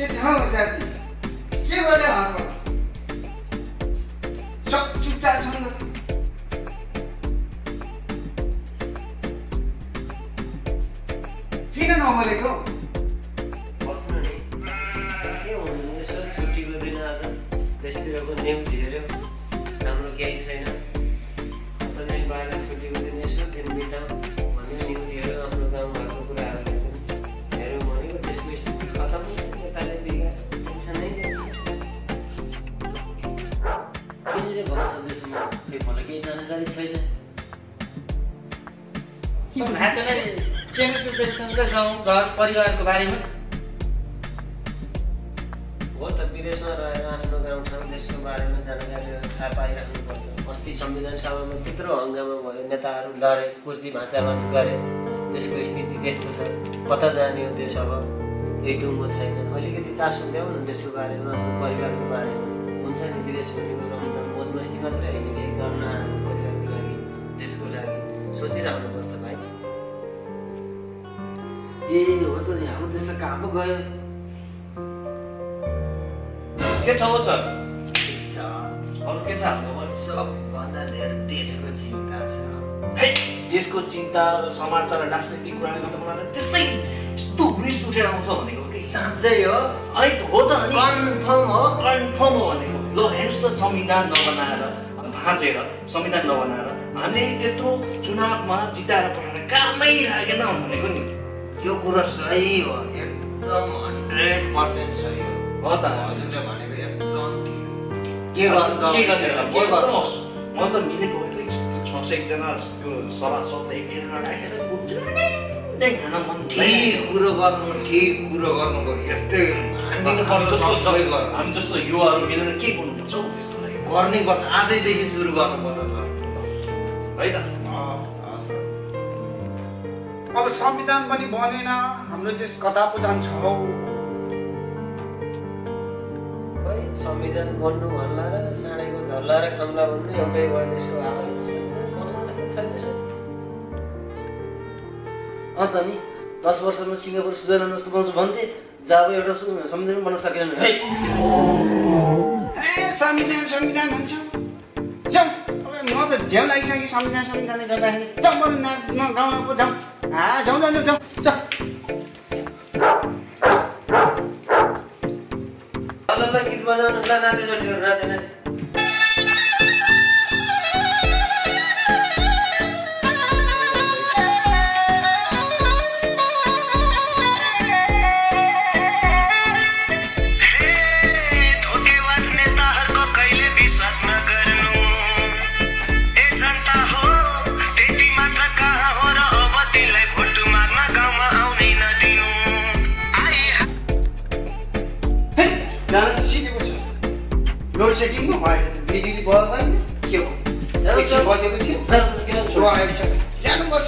के थाहा साथी के गर्ने हातमा सब चुपचाप छन् किन नबोलेको बस्नु नि के भन्नु यसो छुट्टीको दिन आज देशतिरको न्युज हेऱ्यो राम्रो केही छैन अनि बाहिर छुट्टीको दिन यसो दिन बिताउँ भन्ने न्युज हेऱ्यो आफ्नो गाउँ घरको कुराहरू हेऱ्यो भनेको त्यसको स्थिति खतम हुन्छ यताले बिगार टेन्सन नै दिन्छ किनेर भन्छ देशमा खै मलाई केही जानकारी छैन त नातेले के सोचेछन् गाउँ घर परिवारको बारेमा हो त विदेशमा रहेर आफ्नो गाउँठाउँ देशको बारेमा जानकारीहरू थाहा पाइराख्नुपर्छ अस्ति संविधान सभामा त्यत्रो हङ्गामा भयो नेताहरू लडे कुर्सी भाँचाभाँच गरे देशको स्थिति त्यस्तो छ कता जाने हो देश अब केही टुङ्गो छैन अलिकति चासो ल्याउ न देशको बारेमा आफ्नो परिवारको बारेमा हुन्छ नि विदेशपट्टि रहन्छ मोज मस्ती मात्रै होइन केही गर्न आफ्नो परिवारको लागि देशको लागि सोचिराख्नुपर्छ भाइ ए हो त नि हाम्रो देश त कहाँ पो गयो के छ हो सर ठिक छ अरू के छ हाम्रोमा सबभन्दा धेरै देशको चिन्ता छ है देशको चिन्ता र समाचार र राजनीतिक कुराले गर्दा मलाई त त्यस्तै यस्तो रिस उठेर आउँछ भनेको के साँच्चै हो है हो त अनि कन्फर्म हो भनेको ल हेर्नुहोस् त संविधान नबनाएर भाँचेर संविधान नबनाएर हामीले त्यत्रो चुनावमा जिताएर पठाएर कामै लागेन भनेको नि यो कुरा सही हो एकदम 100% सही हो त हजुरले भनेको एकदम के गर्नु म त मिलेको 600 जना त्यो सभासद एकजना राखेर खान मन ठिक कुरो गर्नुभयो यस्तै हामी जस्तो युवाहरू मिलेर के गर्नुपर्छ हौ त्यस्तो लागि गर्नै पर्छ आजैदेखि सुरु गर्नुपर्छ है त अब संविधान पनि बनेन हाम्रो देश कता पो जान्छ हौ खै संविधान बन्नु भन्ला र साँडेको झल्ला र खाम्ला भन्नु एउटै भयो देशको हालत संविधान बन्नु जस्तो छैन त नि 10 वर्षमा सिङ्गापुर स्विजरल्यान्ड जस्तो बन्छ भन्थे जब एउटा संविधान बन्न सकेन ए संविधान भन्छ जाऊ अब म त झ्याउ लागिसकेँ संविधानले गर्दाखेरि जाऊ बरु नाच्न गाउन पो जाऊ जाऊ ल गीत बजाउनु ल नाचे जल्दी नाचे लोड सेटिङ पो भयो बिजुली बल्दैन के हो एकछिन बजेको थियो जानुपर्छ